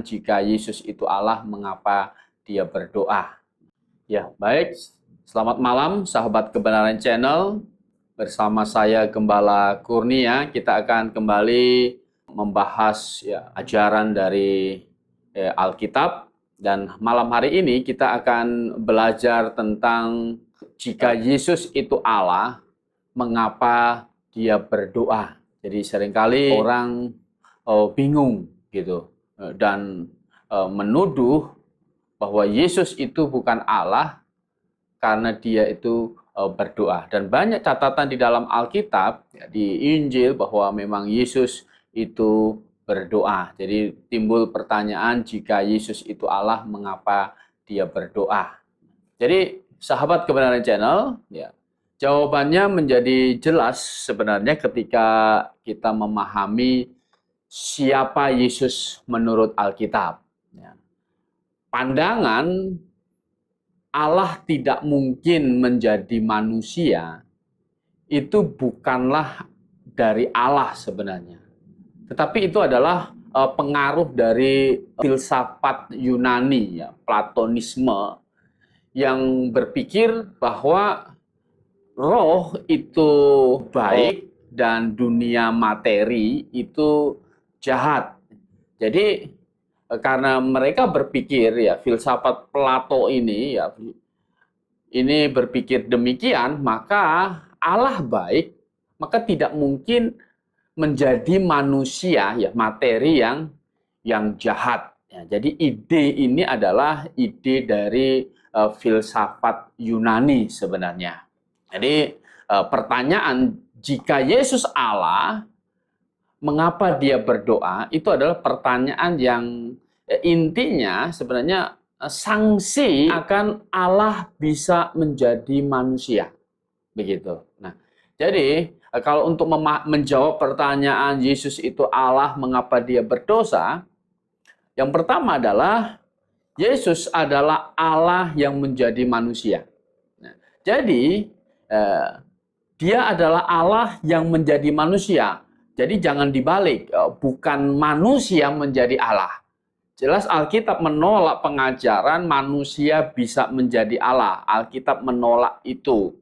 Jika Yesus itu Allah, mengapa dia berdoa? Ya, baik. Selamat malam, sahabat Kebenaran Channel. Bersama saya Gembala Kurnia, kita akan kembali membahas ajaran dari Alkitab. Dan malam hari ini kita akan belajar tentang jika Yesus itu Allah, mengapa dia berdoa. Jadi seringkali orang bingung gitu dan menuduh bahwa Yesus itu bukan Allah karena dia itu berdoa. Dan banyak catatan di dalam Alkitab, di Injil, bahwa memang Yesus itu berdoa. Jadi timbul pertanyaan, jika Yesus itu Allah, mengapa dia berdoa? Jadi sahabat Kebenaran Channel, jawabannya menjadi jelas sebenarnya ketika kita memahami siapa Yesus menurut Alkitab. Pandangan Allah tidak mungkin menjadi manusia itu bukanlah dari Allah sebenarnya. Tetapi itu adalah pengaruh dari filsafat Yunani, Platonisme, yang berpikir bahwa roh itu baik dan dunia materi itu jahat. Jadi karena mereka berpikir, filsafat Plato ini berpikir demikian, maka Allah baik, maka tidak mungkin menjadi manusia, materi yang jahat. Jadi ide ini adalah ide dari filsafat Yunani sebenarnya. Jadi pertanyaan, jika Yesus Allah, mengapa dia berdoa? Itu adalah pertanyaan yang intinya sebenarnya sanksi akan Allah bisa menjadi manusia. Begitu. Nah, jadi kalau untuk menjawab pertanyaan Yesus itu Allah, mengapa dia berdosa? Yang pertama adalah Yesus adalah Allah yang menjadi manusia. Nah, jadi dia adalah Allah yang menjadi manusia. Jadi jangan dibalik, bukan manusia menjadi Allah. Jelas Alkitab menolak pengajaran manusia bisa menjadi Allah. Alkitab menolak itu.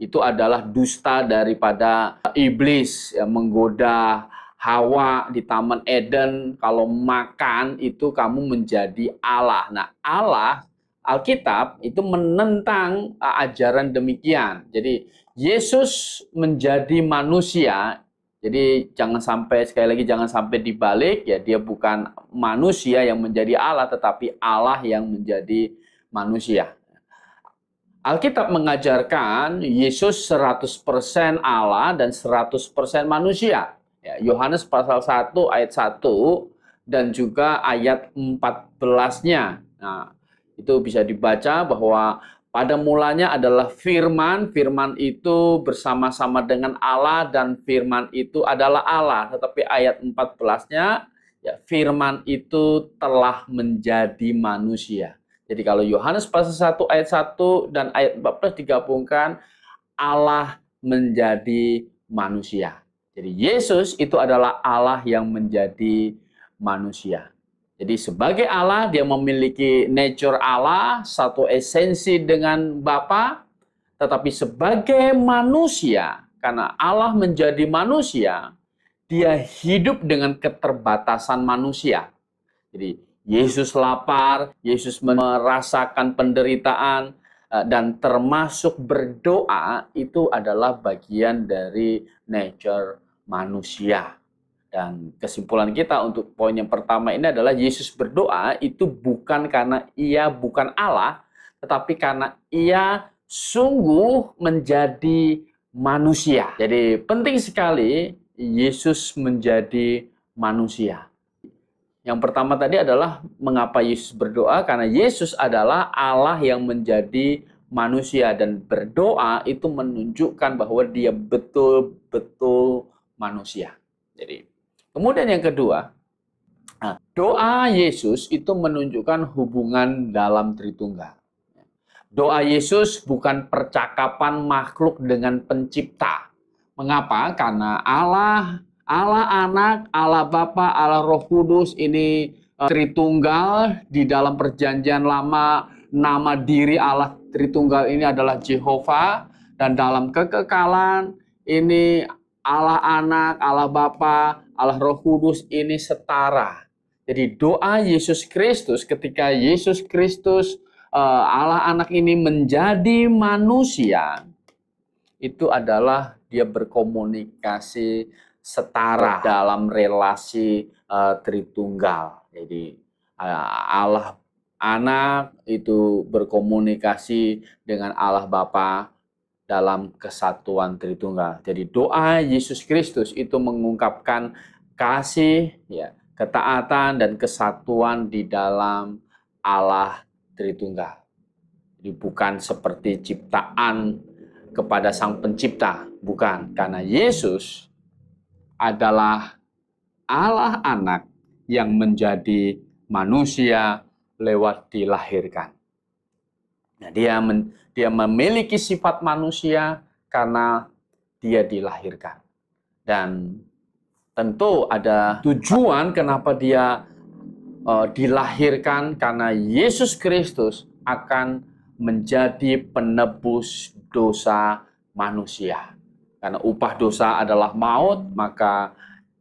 Itu adalah dusta daripada iblis yang menggoda Hawa di Taman Eden. Kalau makan itu kamu menjadi Allah. Nah, Allah, Alkitab itu menentang ajaran demikian. Jadi Yesus menjadi manusia. Jadi sekali lagi jangan sampai dibalik, dia bukan manusia yang menjadi Allah, tetapi Allah yang menjadi manusia. Alkitab mengajarkan Yesus 100% Allah dan 100% manusia. Yohanes pasal 1 ayat 1 dan juga ayat 14-nya. Nah, itu bisa dibaca bahwa pada mulanya adalah firman, firman itu bersama-sama dengan Allah dan firman itu adalah Allah. Tetapi ayat 14-nya, firman itu telah menjadi manusia. Jadi kalau Yohanes pasal 1 ayat 1 dan ayat 14 digabungkan, Allah menjadi manusia. Jadi Yesus itu adalah Allah yang menjadi manusia. Jadi sebagai Allah, dia memiliki nature Allah, satu esensi dengan Bapa, tetapi sebagai manusia, karena Allah menjadi manusia, dia hidup dengan keterbatasan manusia. Jadi Yesus lapar, Yesus merasakan penderitaan, dan termasuk berdoa itu adalah bagian dari nature manusia. Dan kesimpulan kita untuk poin yang pertama ini adalah Yesus berdoa itu bukan karena ia bukan Allah, tetapi karena ia sungguh menjadi manusia. Jadi penting sekali Yesus menjadi manusia. Yang pertama tadi adalah mengapa Yesus berdoa, karena Yesus adalah Allah yang menjadi manusia, dan berdoa itu menunjukkan bahwa dia betul-betul manusia. Jadi kemudian yang kedua, doa Yesus itu menunjukkan hubungan dalam Tritunggal. Doa Yesus bukan percakapan makhluk dengan pencipta. Mengapa? Karena Allah Anak, Allah Bapa, Allah Roh Kudus ini Tritunggal di dalam perjanjian lama, nama diri Allah Tritunggal ini adalah Jehovah, dan dalam kekekalan ini Allah Anak, Allah Bapa, Allah Roh Kudus ini setara. Jadi doa Yesus Kristus ketika Yesus Kristus Allah Anak ini menjadi manusia, itu adalah dia berkomunikasi setara dalam relasi Tritunggal. Jadi Allah Anak itu berkomunikasi dengan Allah Bapa dalam kesatuan Tritunggal. Jadi doa Yesus Kristus itu mengungkapkan kasih, ya, ketaatan dan kesatuan di dalam Allah Tritunggal. Jadi bukan seperti ciptaan kepada Sang Pencipta, bukan, karena Yesus adalah Allah Anak yang menjadi manusia lewat dilahirkan. Nah, dia memiliki sifat manusia karena dia dilahirkan. Dan tentu ada tujuan kenapa dia dilahirkan, karena Yesus Kristus akan menjadi penebus dosa manusia. Karena upah dosa adalah maut, maka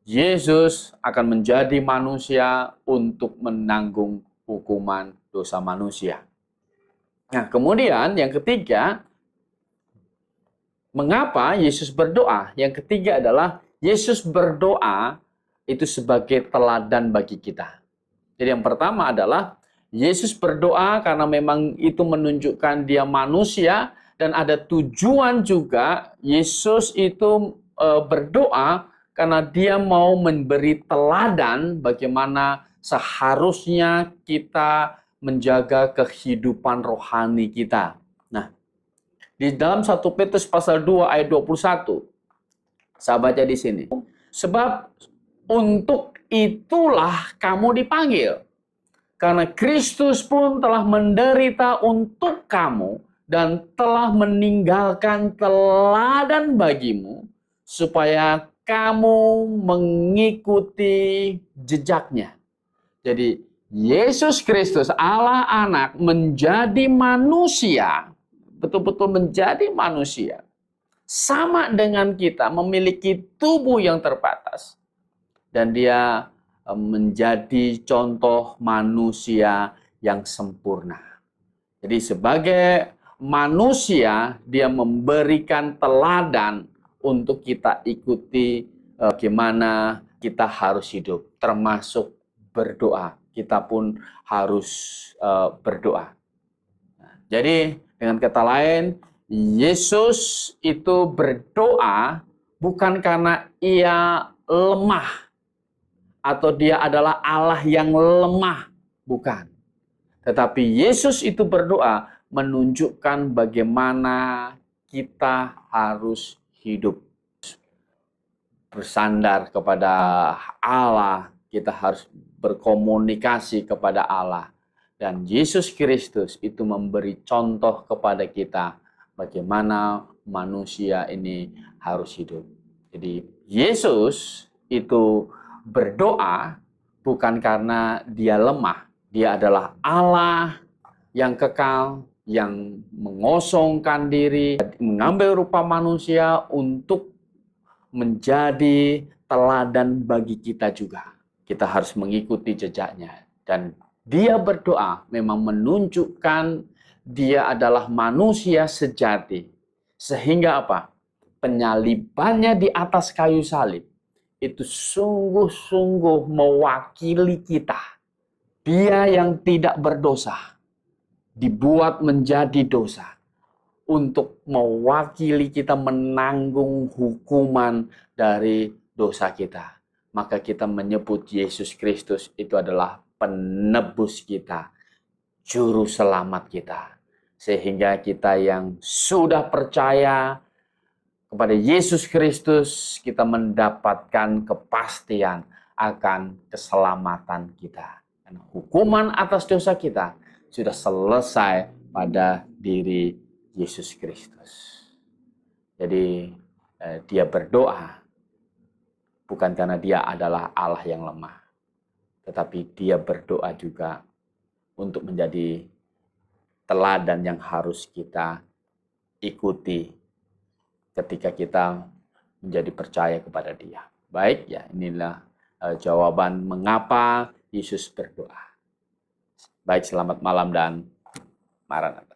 Yesus akan menjadi manusia untuk menanggung hukuman dosa manusia. Nah, kemudian yang ketiga, mengapa Yesus berdoa? Yang ketiga adalah Yesus berdoa itu sebagai teladan bagi kita. Jadi yang pertama adalah Yesus berdoa karena memang itu menunjukkan dia manusia, dan ada tujuan juga Yesus itu berdoa karena dia mau memberi teladan bagaimana seharusnya kita menjaga kehidupan rohani kita. Nah, di dalam 1 Petrus pasal 2 ayat 21, saya baca di sini. Sebab untuk itulah kamu dipanggil, karena Kristus pun telah menderita untuk kamu dan telah meninggalkan teladan bagimu, supaya kamu mengikuti jejaknya. Jadi, Yesus Kristus, Allah Anak, menjadi manusia, betul-betul menjadi manusia. Sama dengan kita, memiliki tubuh yang terbatas. Dan dia menjadi contoh manusia yang sempurna. Jadi sebagai manusia, dia memberikan teladan untuk kita ikuti bagaimana kita harus hidup, termasuk berdoa. Kita pun harus berdoa. Jadi dengan kata lain, Yesus itu berdoa bukan karena ia lemah atau dia adalah Allah yang lemah, bukan. Tetapi Yesus itu berdoa menunjukkan bagaimana kita harus hidup. Bersandar kepada Allah, kita harus berkomunikasi kepada Allah. Dan Yesus Kristus itu memberi contoh kepada kita bagaimana manusia ini harus hidup. Jadi Yesus itu berdoa bukan karena dia lemah. Dia adalah Allah yang kekal, yang mengosongkan diri, mengambil rupa manusia untuk menjadi teladan bagi kita juga. Kita harus mengikuti jejaknya. Dan dia berdoa memang menunjukkan dia adalah manusia sejati. Sehingga apa? Penyalibannya di atas kayu salib itu sungguh-sungguh mewakili kita. Dia yang tidak berdosa dibuat menjadi dosa untuk mewakili kita menanggung hukuman dari dosa kita. Maka kita menyebut Yesus Kristus itu adalah penebus kita, juru selamat kita. Sehingga kita yang sudah percaya kepada Yesus Kristus, kita mendapatkan kepastian akan keselamatan kita. Dan hukuman atas dosa kita sudah selesai pada diri Yesus Kristus. Jadi dia berdoa bukan karena dia adalah Allah yang lemah, tetapi dia berdoa juga untuk menjadi teladan yang harus kita ikuti ketika kita menjadi percaya kepada Dia. Baik, ya inilah jawaban mengapa Yesus berdoa. Baik, selamat malam dan Maranatha.